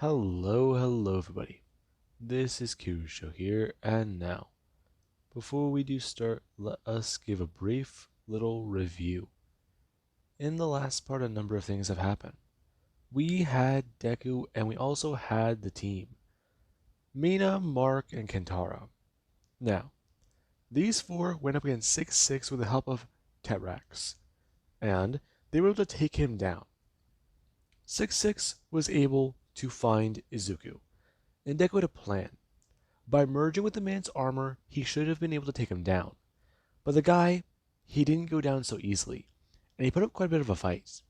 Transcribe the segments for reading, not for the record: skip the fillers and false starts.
Hello everybody. This is Show here, and now, before we do start, let us give a brief little review. In the last part, a number of things have happened. We had Deku, and we also had the team. Mina, Mark, and Kentaro. Now, these four went up against 6-6 with the help of Tetrax, and they were able to take him down. 6-6 was able to find Izuku, and Deku had a plan. By merging with the man's armor, he should have been able to take him down. But the guy, he didn't go down so easily, and he put up quite a bit of a fight.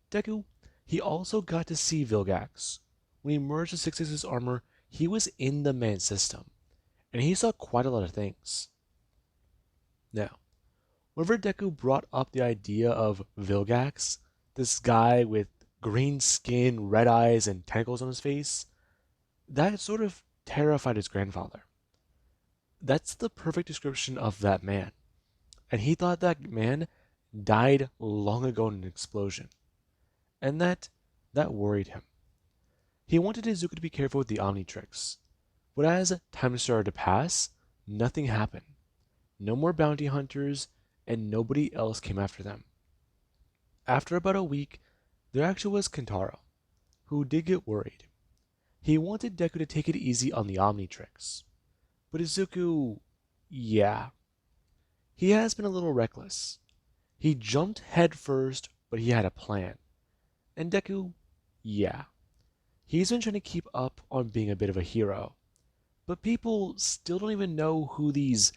Deku, he also got to see Vilgax. When he merged with 6-6's armor, he was in the man's system, and he saw quite a lot of things. Now, whenever Deku brought up the idea of Vilgax, this guy with green skin, red eyes, and tentacles on his face, that sort of terrified his grandfather. That's the perfect description of that man. And he thought that man died long ago in an explosion. And that worried him. He wanted Izuku to be careful with the Omnitrix. But as time started to pass, nothing happened. No more bounty hunters, and nobody else came after them. After about a week, there actually was Kentaro, who did get worried. He wanted Deku to take it easy on the Omnitrix. But Izuku, yeah. He has been a little reckless. He jumped head first, but he had a plan. And Deku, yeah. He's been trying to keep up on being a bit of a hero. But people still don't even know who these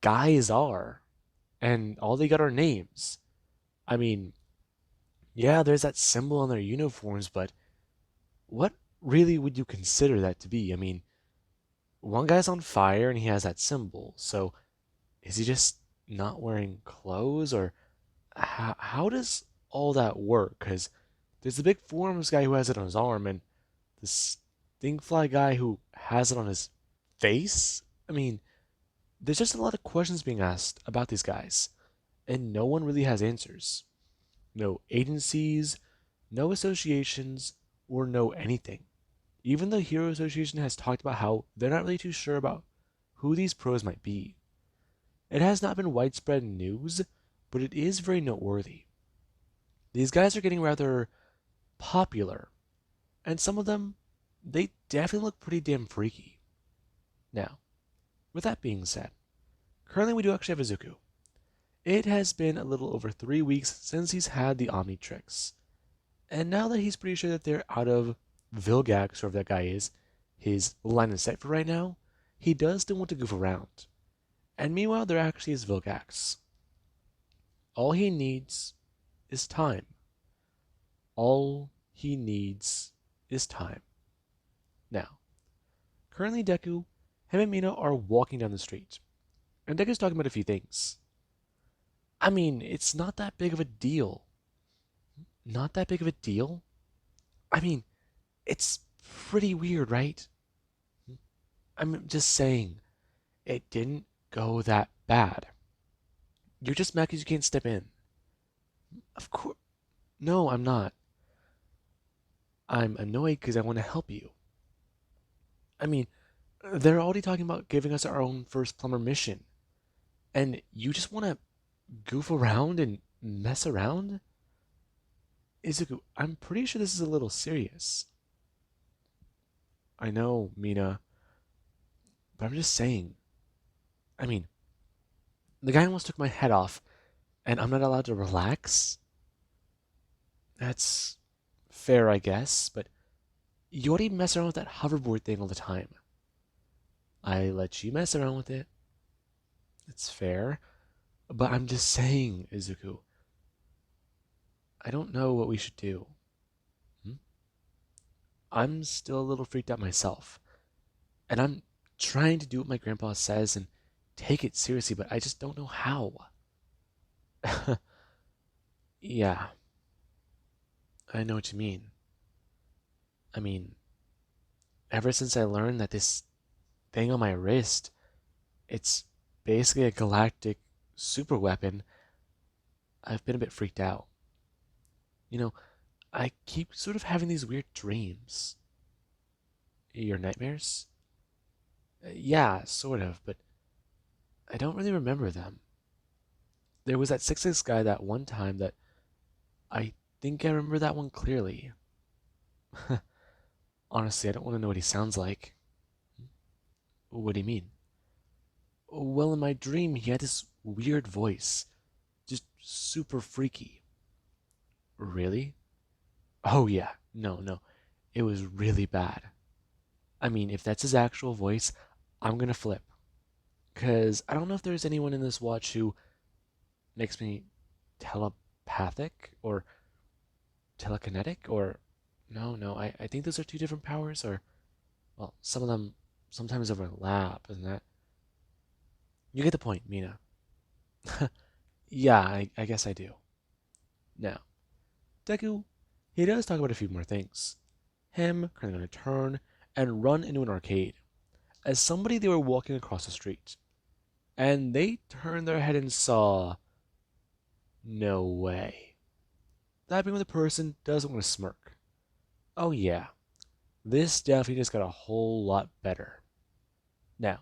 guys are. And all they got are names. I mean, yeah, there's that symbol on their uniforms, but what really would you consider that to be? I mean, one guy's on fire and he has that symbol, so is he just not wearing clothes, or how does all that work? Because there's the big forms guy who has it on his arm, and the Stinkfly guy who has it on his face. I mean, there's just a lot of questions being asked about these guys, and no one really has answers. No agencies, no associations, or no anything. Even the Hero Association has talked about how they're not really too sure about who these pros might be. It has not been widespread news, but it is very noteworthy. These guys are getting rather popular, and some of them, they definitely look pretty damn freaky. Now, with that being said, currently we do actually have Izuku. It has been a little over 3 weeks since he's had the Omnitrix, and now that he's pretty sure that they're out of Vilgax, whoever that guy is, his line of sight for right now, he does still want to goof around. And meanwhile, there actually is Vilgax. All he needs is time. All he needs is time. Now, currently Deku, him and Mina are walking down the street, and Deku's talking about a few things. I mean, it's not that big of a deal. Not that big of a deal? I mean, it's pretty weird, right? I'm just saying, it didn't go that bad. You're just mad because you can't step in. Of course. No, I'm not. I'm annoyed because I want to help you. I mean, they're already talking about giving us our own first plumber mission. And you just want to goof around and mess around? Izuku, I'm pretty sure this is a little serious. I know, Mina, but I'm just saying. I mean, the guy almost took my head off, and I'm not allowed to relax? That's fair, I guess, but you already mess around with that hoverboard thing all the time. I let you mess around with it. It's fair, but I'm just saying, Izuku, I don't know what we should do. Hmm? I'm still a little freaked out myself, and I'm trying to do what my grandpa says and take it seriously, but I just don't know how. Yeah, I know what you mean. I mean, ever since I learned that this thing on my wrist, it's basically a galactic super weapon, I've been a bit freaked out. You know, I keep sort of having these weird dreams. Your nightmares? Yeah, sort of, but I don't really remember them. There was that 6'6" guy that one time that I think I remember that one clearly. Honestly, I don't want to know what he sounds like. What do you mean? Well, in my dream, he had this weird voice. Just super freaky. Really? Oh, yeah. No, no. It was really bad. I mean, if that's his actual voice, I'm gonna flip. Because I don't know if there's anyone in this watch who makes me telepathic or telekinetic or. No, no. I think those are two different powers, or. Well, some of them sometimes overlap, isn't that? You get the point, Mina. Yeah, I guess I do. Now, Deku, he does talk about a few more things. Him currently going to turn and run into an arcade. As somebody they were walking across the street, and they turned their head and saw. No way. That being when the person doesn't want to smirk. Oh yeah, this definitely just got a whole lot better. Now,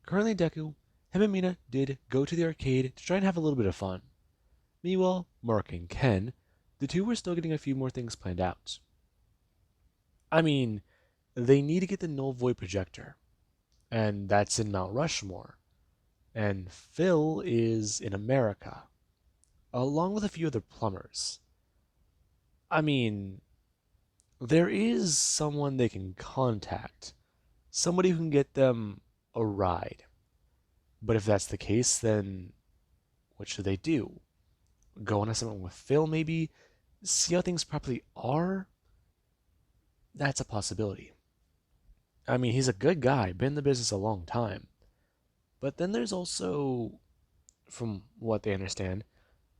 currently Deku, him and Mina did go to the arcade to try and have a little bit of fun. Meanwhile, Mark and Ken, the two were still getting a few more things planned out. I mean, they need to get the null void projector, and that's in Mount Rushmore. And Phil is in America, along with a few other plumbers. I mean, there is someone they can contact, somebody who can get them a ride. But if that's the case, then what should they do? Go on a summit with Phil, maybe? See how things properly are? That's a possibility. I mean, he's a good guy, been in the business a long time. But then there's also, from what they understand,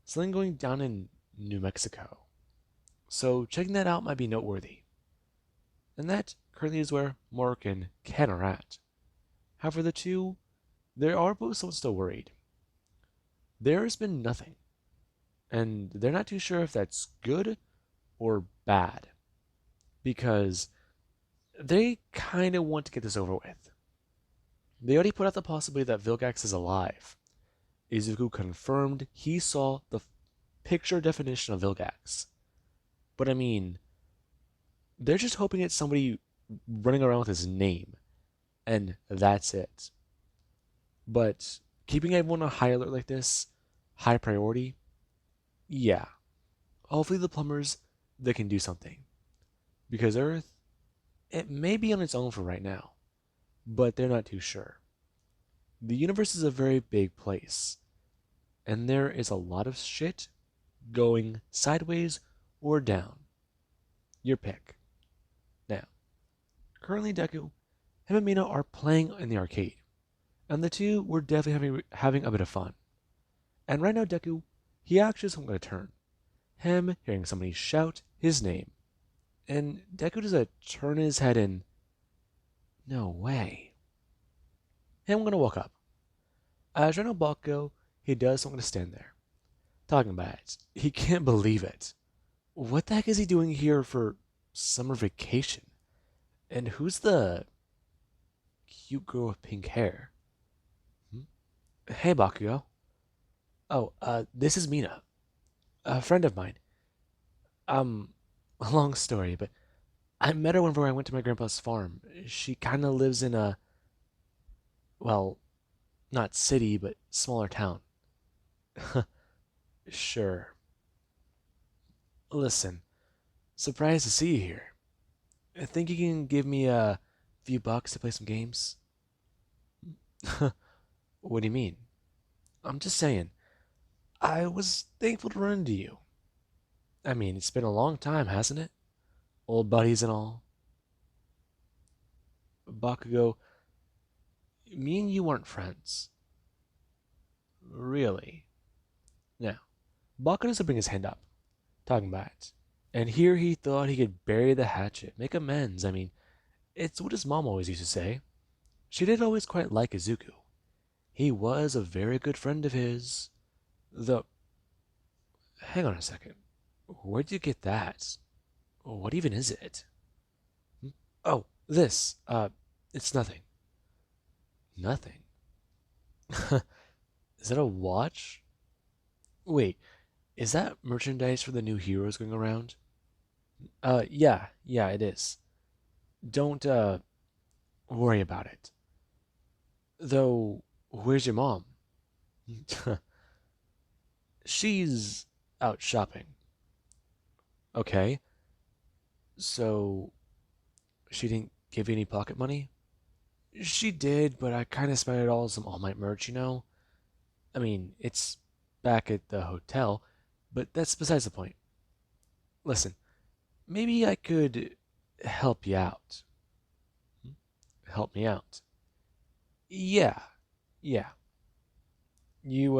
something going down in New Mexico. So checking that out might be noteworthy. And that currently is where Mark and Ken are at. However, the two, they are both somewhat still worried. There's been nothing, and they're not too sure if that's good or bad, because they kind of want to get this over with. They already put out the possibility that Vilgax is alive. Izuku confirmed he saw the picture definition of Vilgax. But I mean, they're just hoping it's somebody running around with his name, and that's it. But keeping everyone on high alert like this, high priority, yeah. Hopefully the plumbers, they can do something. Because Earth, it may be on its own for right now, but they're not too sure. The universe is a very big place, and there is a lot of shit going sideways or down. Your pick. Now, currently Deku, him and Mina are playing in the arcade, and the two were definitely having a bit of fun. And right now Deku, he actually is going to turn. Him hearing somebody shout his name, and Deku does a turn his head and no way. Him going to walk up. As right now Bakugo, he does something to stand there, talking about it. He can't believe it. What the heck is he doing here for summer vacation? And who's the cute girl with pink hair? Hmm? Hey, Bakugo. Oh, this is Mina, a friend of mine. Um, a long story, but I met her whenever I went to my grandpa's farm. She kind of lives in a, well, not city, but smaller town. Sure. Listen, surprised to see you here. I think you can give me a few bucks to play some games? What do you mean? I'm just saying. I was thankful to run into you. I mean, it's been a long time, hasn't it? Old buddies and all. Bakugo, me and you weren't friends. Really? Now, Bakugo doesn't bring his hand up, talking about it. And here he thought he could bury the hatchet, make amends. I mean, it's what his mom always used to say. She did always quite like Izuku. He was a very good friend of his. Though, hang on a second. Where'd you get that? What even is it? Hmm? Oh, This, it's nothing. Nothing? Is that a watch? Wait, is that merchandise for the new heroes going around? Yeah, it is. Don't, worry about it. Though, where's your mom? She's out shopping. Okay, so she didn't give you any pocket money? She did, but I kind of spent it all on some All Might merch, you know? I mean, it's back at the hotel, but that's besides the point. Listen, maybe I could help you out. Help me out. Yeah, yeah. You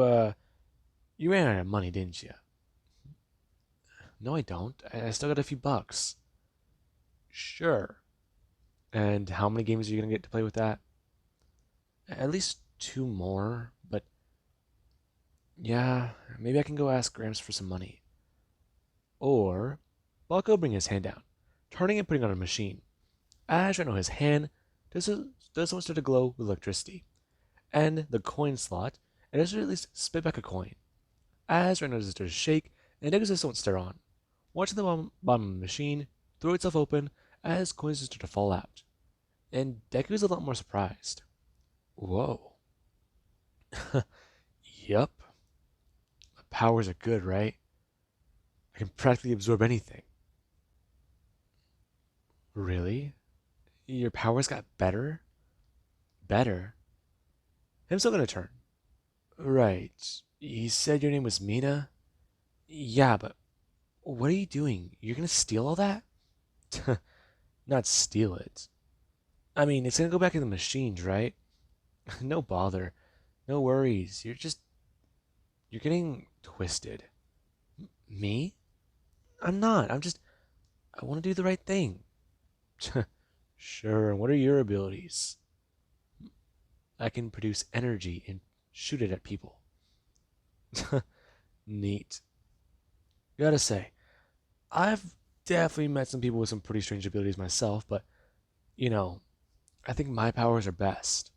ran out of money, didn't you? No, I don't. I still got a few bucks. Sure. And how many games are you gonna get to play with that? At least two more, but yeah, maybe I can go ask Gramps for some money. Or Bucko bring his hand down, turning and putting on a machine. As I know his hand doesn't start to glow with electricity. And the coin slot, it does at least spit back a coin. As Rhino starts to shake, and Deku just won't stare on, watching the bottom of the machine throw itself open as coins start to fall out. And Deku's a lot more surprised. Whoa. Yup. My powers are good, right? I can practically absorb anything. Really? Your powers got better? Better? I'm still gonna turn. Right. You said your name was Mina? Yeah, but what are you doing? You're gonna steal all that? Not steal it. I mean, it's gonna go back in the machines, right? No bother. No worries. You're getting twisted. Me? I'm not. I want to do the right thing. Sure, and what are your abilities? I can produce energy and shoot it at people. Neat. Gotta say, I've definitely met some people with some pretty strange abilities myself, but, you know, I think my powers are best.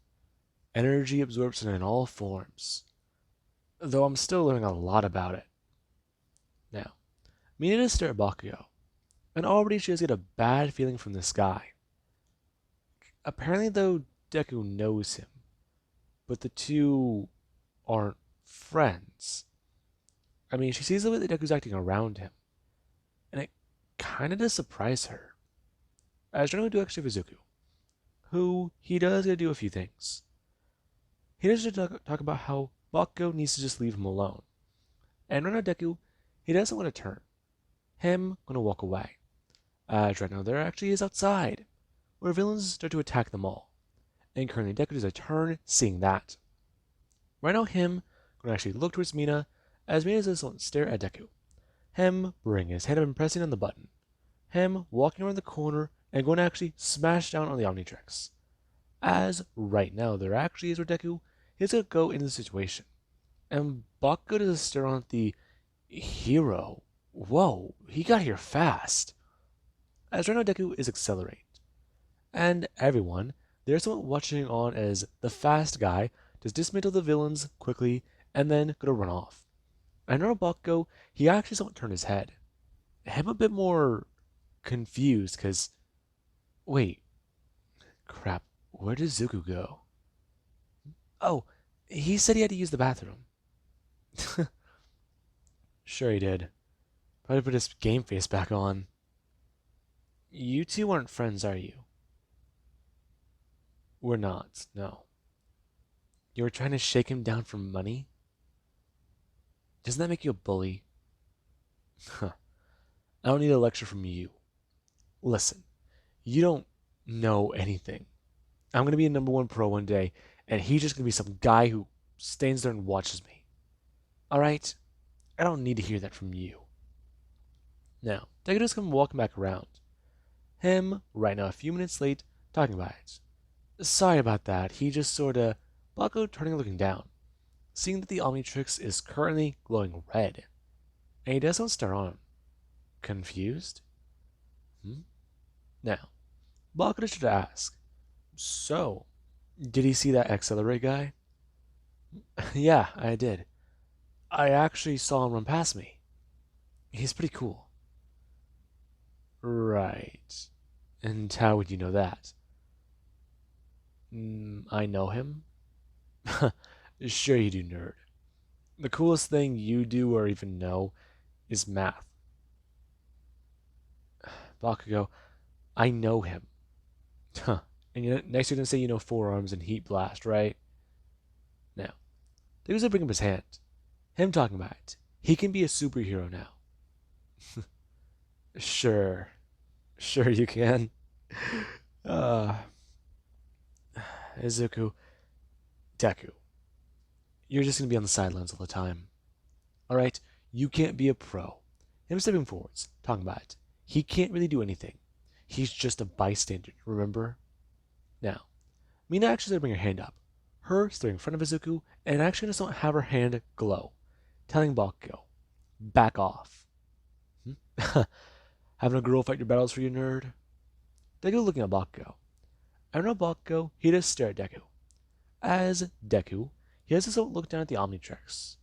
Energy absorption in all forms. Though I'm still learning a lot about it. Now, Mina stare at Bakugo, and already she does get a bad feeling from this guy. Apparently, though, Deku knows him, but the two aren't friends. I mean, she sees the way that Deku's acting around him, and it kinda does surprise her. As Ren would do extra Izuku, who he does get to do a few things. He does talk about how Bakugo needs to just leave him alone. And right now Deku, he doesn't want to turn. Him gonna walk away. As right now there actually is outside, where villains start to attack them all. And currently Deku does a turn seeing that. Right now him gonna actually look towards Mina, as Mina doesn't stare at Deku. Him bringing his hand up and pressing on the button. Him walking around the corner and going to actually smash down on the Omnitrix. As right now there actually is where Deku is going to go into the situation. And Bakugo does a stare on the hero. Whoa, he got here fast. As right now Deku is accelerate. And everyone, there's someone watching on as the fast guy does dismantle the villains quickly and then gonna run off. And now Bakugo, he actually doesn't turn his head. I'm a bit more confused because, wait, crap, where did Zuko go? Oh, he said he had to use the bathroom. Sure he did. Probably put his game face back on. You two aren't friends, are you? We're not, no. You were trying to shake him down for money? Doesn't that make you a bully? Huh. I don't need a lecture from you. Listen, you don't know anything. I'm gonna be a number one pro one day, and he's just gonna be some guy who stands there and watches me. Alright? I don't need to hear that from you. Now, Deku come walking back around. Him, right now, a few minutes late, talking about it. Sorry about that. He just sorta. Bakugo turning and looking down, seeing that the Omnitrix is currently glowing red. And he doesn't stare on him. Confused? Hmm? Now, Bakugo should ask, so, did he see that accelerate guy? Yeah, I did. I actually saw him run past me. He's pretty cool. Right. And how would you know that? I know him? Sure you do, nerd. The coolest thing you do or even know is math. Bakugo, I know him. Huh. And next you're gonna say you know forearms and heat blast, right? Now, they usually bring up his hand. Him talking about it. He can be a superhero now. Sure. Sure you can. Uh, Izuku, Deku, you're just gonna be on the sidelines all the time. Alright? You can't be a pro. Him stepping forwards, talking about it. He can't really do anything. He's just a bystander, remember? Now, Mina actually going to bring her hand up. Her standing in front of Izuku and actually just don't have her hand glow, telling Bakugo, back off. Having a girl fight your battles for you, nerd? Deku looking at Bakugo. I know Bakugo, he just stare at Deku. As Deku, he has his own look down at the Omnitrix.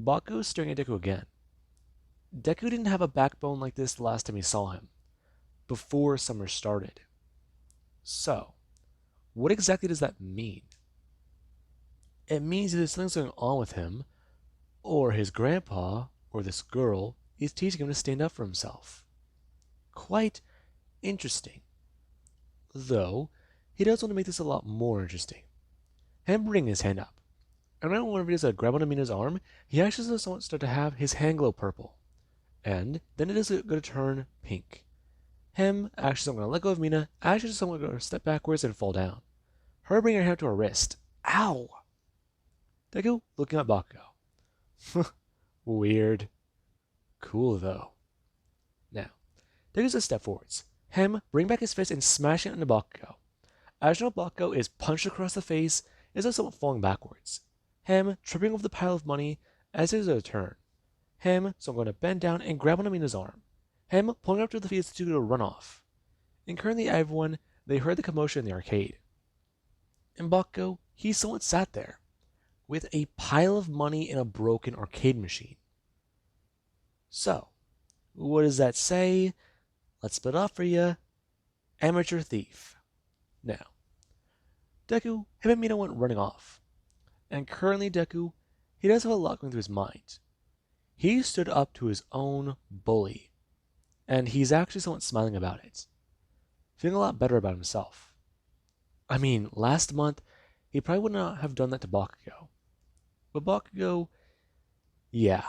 Bakugo is staring at Deku again. Deku didn't have a backbone like this the last time he saw him, before summer started. So, what exactly does that mean? It means either something's going on with him, or his grandpa, or this girl, is teaching him to stand up for himself. Quite interesting. Though, he does want to make this a lot more interesting. Him bringing his hand up. And right whenever he does a grab on Amina's arm, he actually does start to have his hand glow purple. And then it is going to turn pink. Him actually going to let go of Mina, actually just going to step backwards and fall down. Her bringing her hand to her wrist. Ow! Deku looking at Bakugo. Weird. Cool though. Now, Deku's a step forwards. Him bring back his fist and smash it into Bakugo. As you know, Bakugo is punched across the face, is also falling backwards. Him tripping over the pile of money as it is a turn. Him so going to bend down and grab on Amina's arm. Him pulling up to the feet to do a run off. And currently everyone, they heard the commotion in the arcade. And Bakugo, he somewhat sat there, with a pile of money in a broken arcade machine. So, what does that say? Let's split off for you. Amateur thief. Now, Deku, him and Mina went running off. And currently Deku, he does have a lot going through his mind. He stood up to his own bully. And he's actually somewhat smiling about it. Feeling a lot better about himself. I mean, last month, he probably would not have done that to Bakugo. But Bakugo, yeah.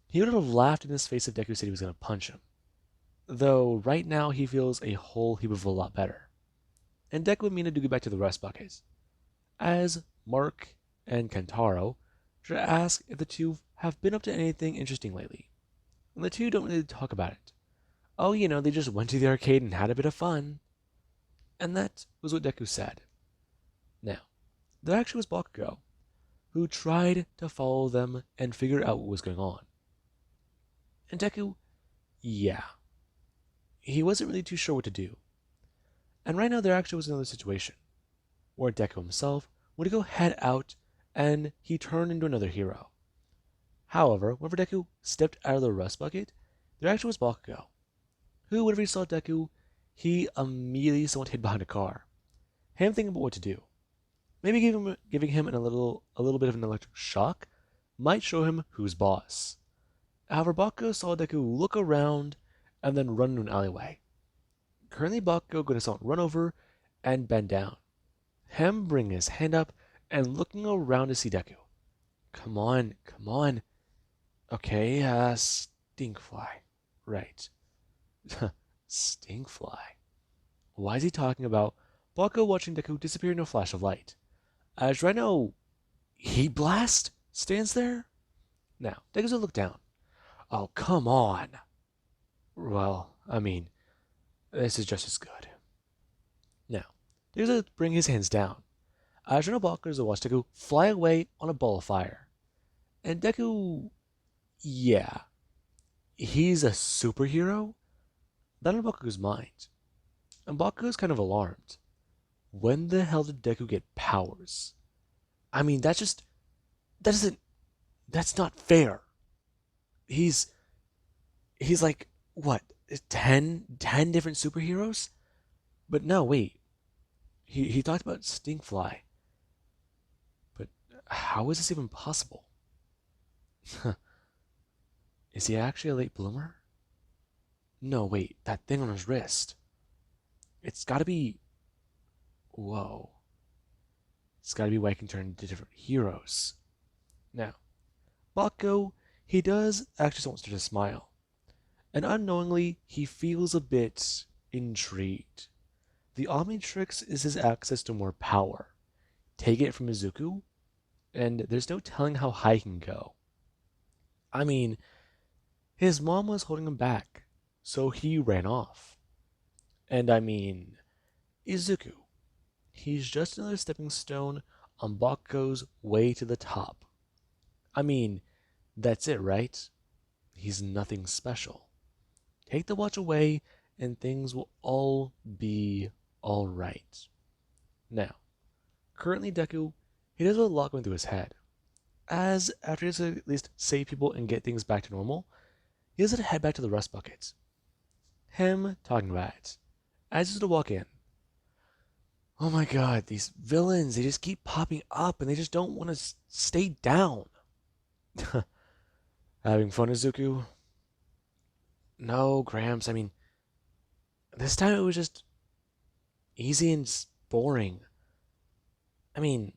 He would have laughed in his face if Deku said he was going to punch him. Though, right now, he feels a whole heap of a lot better. And Deku and Mina do get back to the rest bucket. As Mark and Kentaro should ask if the two have been up to anything interesting lately. And the two don't really talk about it. Oh, they just went to the arcade and had a bit of fun. And that was what Deku said. Now, there actually was Bakugo, who tried to follow them and figure out what was going on. And Deku, yeah, he wasn't really too sure what to do. And right now there actually was another situation, where Deku himself would go head out and he turned into another hero. However, whenever Deku stepped out of the rust bucket, there actually was Bakugo, who, whenever he saw Deku, he immediately somewhat hid behind a car. Him thinking about what to do. Maybe giving him a little bit of an electric shock might show him who's boss. However, Bakugo saw Deku look around and then run into an alleyway. Currently, Bakugo going to run over and bend down. Him bringing his hand up and looking around to see Deku. Come on, come on. Okay, Stinkfly. Right. Stinkfly. Why is he talking about Bakugo watching Deku disappear in a flash of light? As right now, Heat Blast stands there? Now, Deku's gonna look down. Oh, come on. Well, I mean, this is just as good. Now, Deku's gonna bring his hands down. As right now, Bakugo's gonna watch Deku fly away on a ball of fire. And Deku, yeah, he's a superhero? That in Bakugo's mind. And Bakugo's kind of alarmed. When the hell did Deku get powers? I mean, that doesn't, that's not fair. He's, he's like, what, 10 different superheroes? But no, wait. He talked about Stinkfly. But how is this even possible? Is he actually a late bloomer? No, wait, that thing on his wrist. It's gotta be. Whoa. It's gotta be why he can turn into different heroes. Now, Bakugo, he does actually want to smile. And unknowingly, he feels a bit intrigued. The Omnitrix is his access to more power. Take it from Izuku, and there's no telling how high he can go. I mean, his mom was holding him back, so he ran off. And I mean, Izuku, he's just another stepping stone on Bakugo's way to the top. I mean, that's it, right? He's nothing special. Take the watch away, and things will all be alright. Now, currently Deku, he does have a lot going through his head. As after he has to at least save people and get things back to normal, he has to head back to the rust bucket. Him talking about it. As he's to walk in. Oh my god, these villains, they just keep popping up and they just don't want to stay down. Having fun, Izuku? No, Gramps, I mean, this time it was just easy and boring. I mean,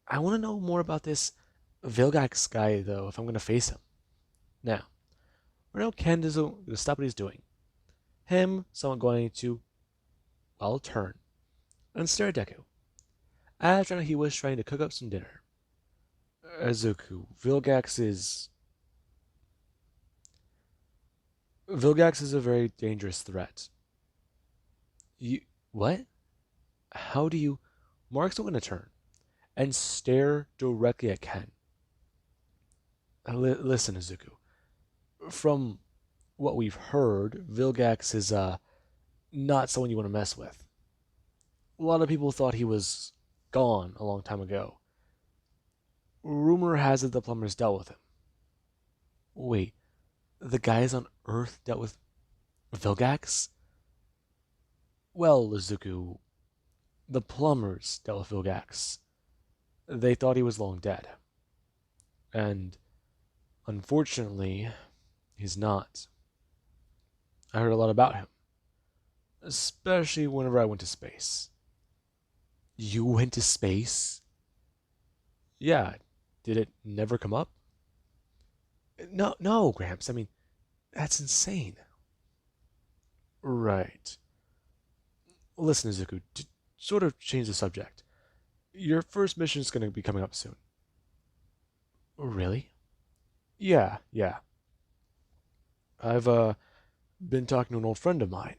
I want to know more about this Vilgax guy, though, if I'm going to face him. Now, right now Ken is going to stop what he's doing. Him, someone going to, well, turn and stare at Deku. After he was trying to cook up some dinner. Izuku, Vilgax is a very dangerous threat. You what? How do you? Mark's going to turn and stare directly at Ken. Listen, Izuku. From what we've heard, Vilgax is not someone you want to mess with. A lot of people thought he was gone a long time ago. Rumor has it the plumbers dealt with him. Wait, the guys on Earth dealt with Vilgax? Well, Izuku, the plumbers dealt with Vilgax. They thought he was long dead. And unfortunately, he's not. I heard a lot about him, especially whenever I went to space. You went to space? Yeah, did it never come up? No, no, Gramps. I mean, that's insane. Right. Listen, Izuku, to sort of change the subject. Your first mission is going to be coming up soon. Really? Yeah. I've been talking to an old friend of mine,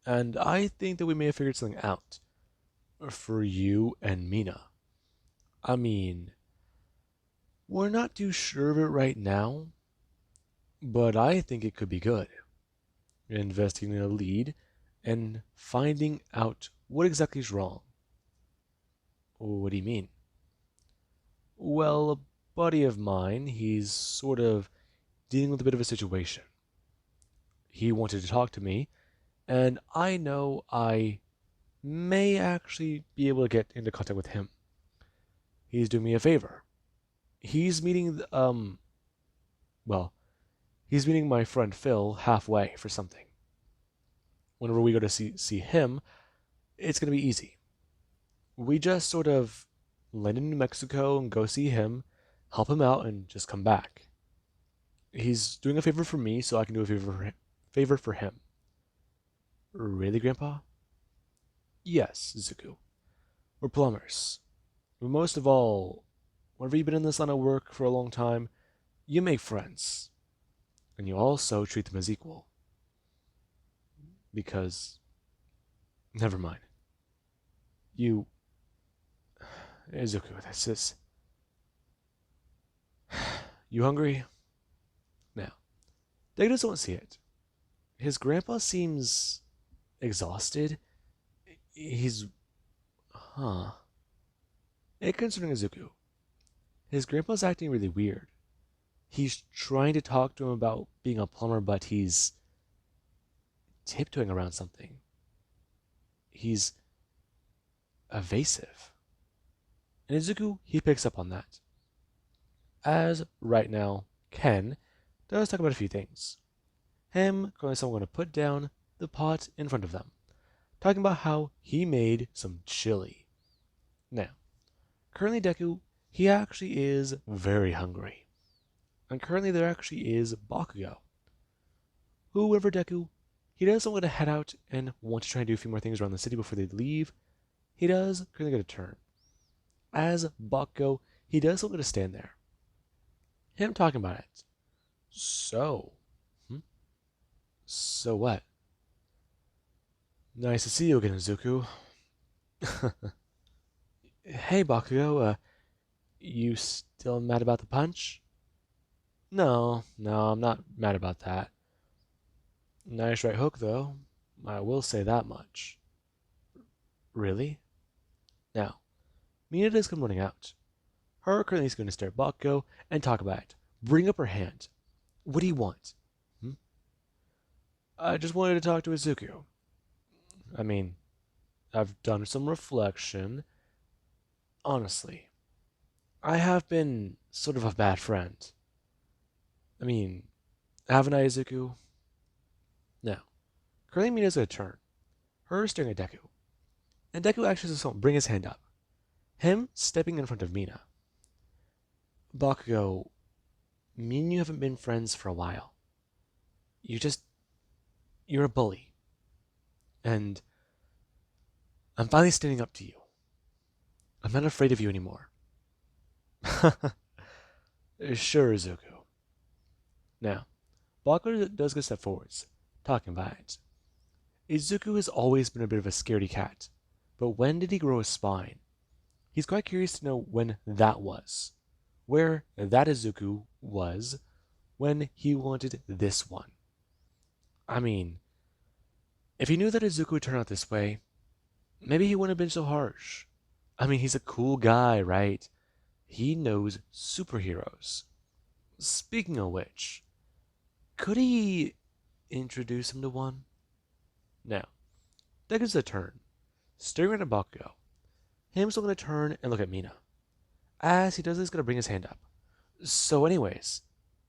and I think that we may have figured something out for you and Mina. I mean, we're not too sure of it right now, but I think it could be good. Investigating a lead and finding out what exactly is wrong. What do you mean? Well, a buddy of mine, he's sort of dealing with a bit of a situation. He wanted to talk to me, and I know I may actually be able to get into contact with him. He's doing me a favor. He's meeting, well, he's meeting my friend Phil halfway for something. Whenever we go to see him, it's going to be easy. We just sort of land in New Mexico and go see him, help him out, and just come back. He's doing a favor for me, so I can do a favor for him. Really, Grandpa? Yes, Zuko. We're plumbers. But most of all, whenever you've been in this line of work for a long time, you make friends. And you also treat them as equal. Because, never mind. You, Izuku, that's this. You hungry? Now, Deku doesn't want to see it. His grandpa seems exhausted. He's, huh. And concerning Izuku, his grandpa's acting really weird. He's trying to talk to him about being a plumber, but he's tiptoeing around something. He's evasive. And Izuku, he picks up on that. As right now, Ken does talk about a few things. Him calling someone to put down the pot in front of them, talking about how he made some chili. Now, currently Deku, he actually is very hungry. And currently there actually is Bakugo, who, whenever Deku, he doesn't want to head out and want to try and do a few more things around the city before they leave. He does currently get a turn. As Bakugo, he does want to stand there. Him talking about it. So, so what? Nice to see you again, Izuku. Hey, Bakugo, you still mad about the punch? No, I'm not mad about that. Nice right hook, though. I will say that much. Really? Now, Mina does come running out. Her currently is going to stare at Bakugo and talk about it. Bring up her hand. What do you want? I just wanted to talk to Izuku. I mean, I've done some reflection. Honestly, I have been sort of a bad friend. I mean, haven't I, Izuku? Now, currently Mina's going to turn. Her staring at Deku. And Deku actually does bring his hand up. Him stepping in front of Mina. Bakugo, me and you haven't been friends for a while. You're a bully. And I'm finally standing up to you. I'm not afraid of you anymore. Sure, Izuku. Now, Bakugo does get step forwards, talking about it. Izuku has always been a bit of a scaredy cat, but when did he grow a spine? He's quite curious to know when that was. Where that Izuku was when he wanted this one. I mean, if he knew that Izuku would turn out this way, maybe he wouldn't have been so harsh. I mean, he's a cool guy, right? He knows superheroes. Speaking of which, could he introduce him to one? Now, Deku's a turn, staring at Bakugo. Him still gonna turn and look at Mina. As he does this, he's gonna bring his hand up. So anyways,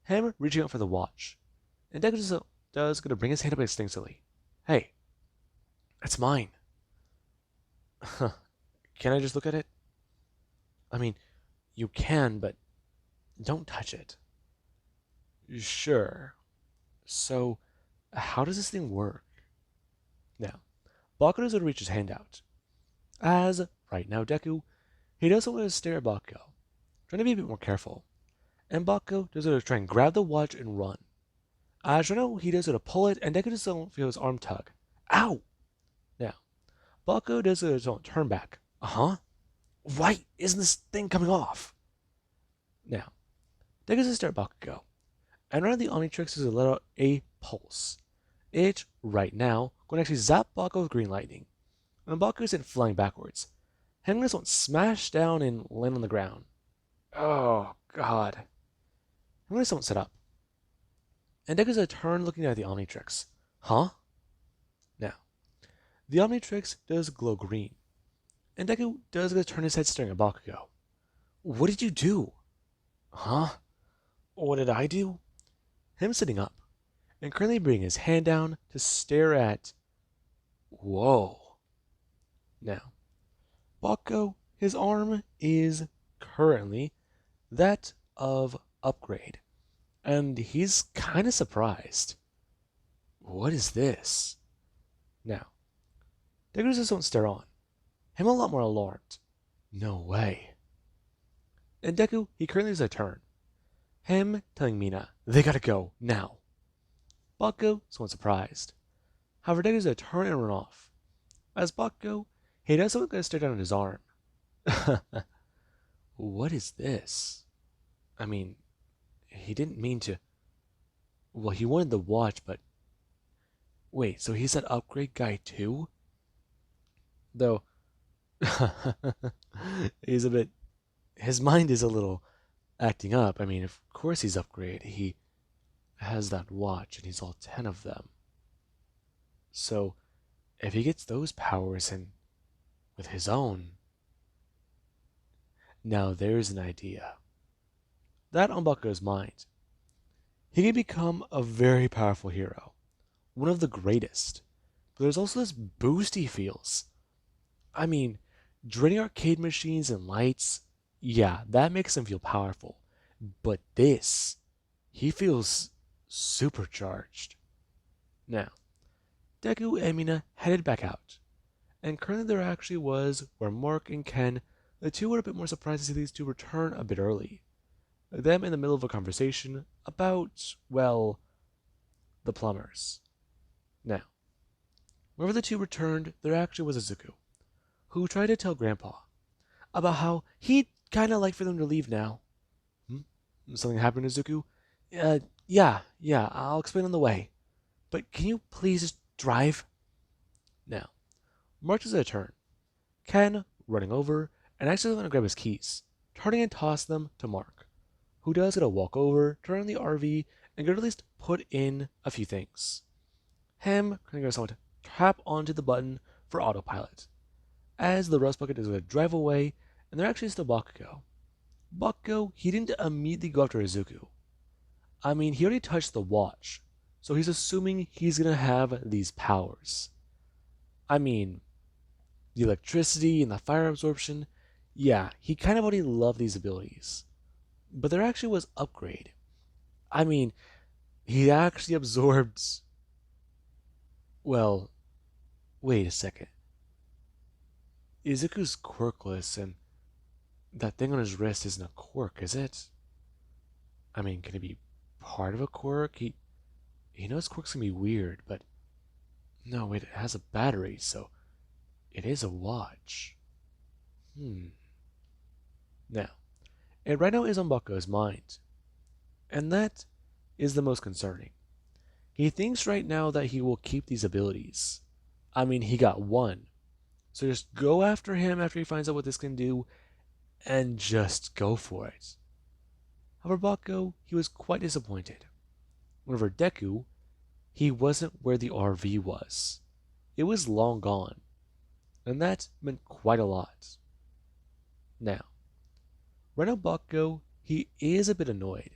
him reaching out for the watch. And Deku does gonna bring his hand up instinctively. Hey, it's mine. Can I just look at it? I mean, you can, but don't touch it. Sure. So, how does this thing work? Now, Bakugo is going to reach his hand out. As, right now, Deku, he doesn't want to stare at Bakugo, trying to be a bit more careful. And Bakugo does going to try and grab the watch and run. As right now, he does going to pull it, and Deku does going to feel his arm tug. Ow! Now, Bakugo does going to turn back. Why isn't this thing coming off? Now, Deku does stare at Bakugo. And right now the Omnitrix is let out a pulse. It, right now, going to actually zap Bakugo with green lightning. And Bakugo is flying backwards. Him just won't smash down and land on the ground. Oh, God. Him just won't sit up. And Deku's a turn looking at the Omnitrix. Huh? Now, the Omnitrix does glow green. And Deku does turn his head staring at Bakugo. What did you do? Huh? What did I do? Him sitting up, and currently bringing his hand down to stare at... Whoa. Now, Bakugo, his arm is currently that of Upgrade, and he's kind of surprised. What is this? Now, Deku just don't stare on. Him a lot more alarmed. No way. And Deku, he currently has a turn. Him telling Mina, they gotta go, now. Bakugo is somewhat surprised. However, Deku's gonna turn and run off. As Bakugo, he does something to stare down at his arm. What is this? I mean, he didn't mean to... Well, he wanted the watch, but... Wait, so he's that upgrade guy too? Though, he's a bit. His mind is a little acting up. I mean, of course he's upgrade. He has that watch and he's all 10 of them. So, if he gets those powers and with his own, now there's an idea. That on Bucko's mind. He can become a very powerful hero, one of the greatest. But there's also this boost he feels. I mean, draining arcade machines and lights, yeah, that makes him feel powerful. But this, he feels supercharged. Now, Deku and Mina headed back out, and currently there actually was where Mark and Ken, the two were a bit more surprised to see these two return a bit early. Them in the middle of a conversation about, well, the plumbers. Now, whenever the two returned, there actually was Izuku, who tried to tell Grandpa about how he'd kinda like for them to leave now. Hmm? Something happened, Izuku? Yeah, I'll explain on the way. But can you please just drive? Now, March is a turn. Ken running over and actually going to grab his keys, turning and toss them to Mark, who does get a walk over, turn on the RV, and get at least put in a few things. Him going to go someone to tap onto the button for autopilot, as the rust bucket is going to drive away, and there actually is still Bakugo. Bakugo, he didn't immediately go after Izuku. I mean, he already touched the watch, so he's assuming he's going to have these powers. I mean, the electricity and the fire absorption, yeah, he kind of already loved these abilities. But there actually was upgrade. I mean, he actually absorbed. Well, wait a second. Izuku's quirkless, and that thing on his wrist isn't a quirk, is it? I mean, can it be part of a quirk? He knows quirks can be weird, but no, wait, it has a battery, so it is a watch. Now, it right now is on Bakugo's mind, and that is the most concerning. He thinks right now that he will keep these abilities. I mean, he got one, so just go after him after he finds out what this can do, and just go for it. However, Bakugo, he was quite disappointed. Whenever Deku, he wasn't where the RV was. It was long gone, and that meant quite a lot. Now, right now Bakugo, he is a bit annoyed.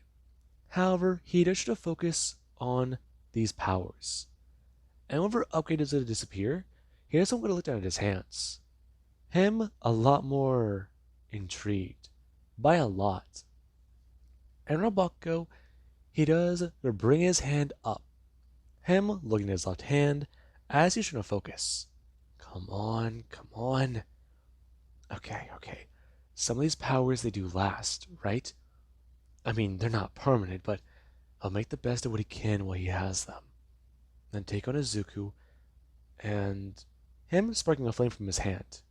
However, he does try to focus on these powers. And whenever upgrade is going to disappear, he doesn't want to look down at his hands. Him a lot more intrigued. By a lot. And Bakugo, he does bring his hand up. Him looking at his left hand as he's trying to focus. Come on, come on. Okay. Some of these powers, they do last, right? I mean, they're not permanent, but he'll make the best of what he can while he has them. Then take on Izuku, and him sparking a flame from his hand.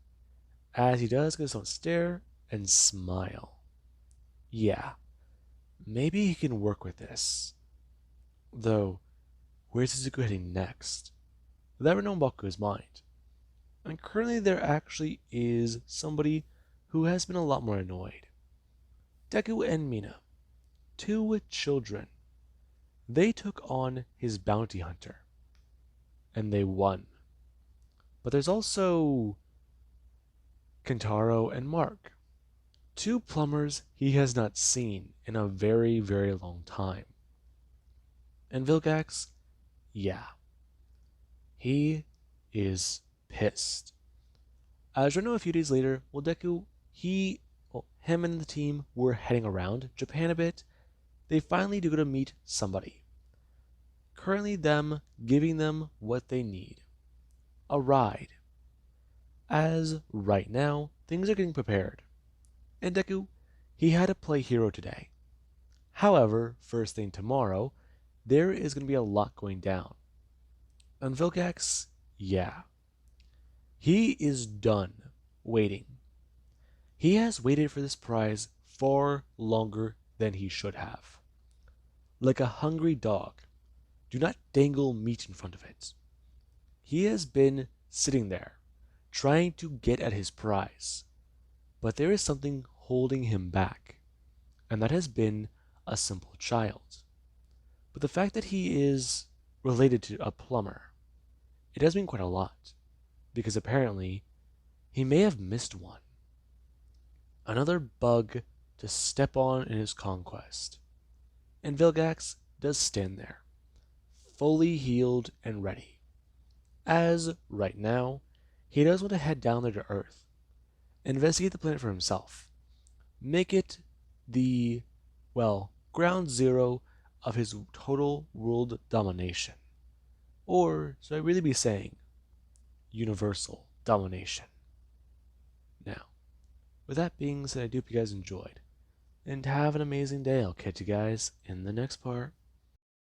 As he does, goes on stare and smile. Yeah, maybe he can work with this. Though, where's Izuku heading next? That would know Bakugo's mind. And currently there actually is somebody who has been a lot more annoyed. Deku and Mina, two children. They took on his bounty hunter. And they won. But there's also Kentaro and Mark, two plumbers he has not seen in a very, very long time. And Vilgax, yeah, he is pissed. As you know, a few days later, Deku, him and the team were heading around Japan a bit. They finally do go to meet somebody. Currently them giving them what they need. A ride. As right now, things are getting prepared. And Deku, he had to play hero today. However, first thing tomorrow, there is going to be a lot going down. And Vilgax, yeah. He is done waiting. He has waited for this prize far longer than he should have. Like a hungry dog, do not dangle meat in front of it. He has been sitting there, trying to get at his prize, but there is something holding him back, and that has been a simple child. But the fact that he is related to a plumber, it does mean quite a lot, because apparently he may have missed one. Another bug to step on in his conquest. And Vilgax does stand there, fully healed and ready. As, right now, he does want to head down there to Earth, investigate the planet for himself, make it the, well, ground zero of his total world domination. Or, should I really be saying, universal domination. Now, with that being said, I do hope you guys enjoyed. And have an amazing day. I'll catch you guys in the next part.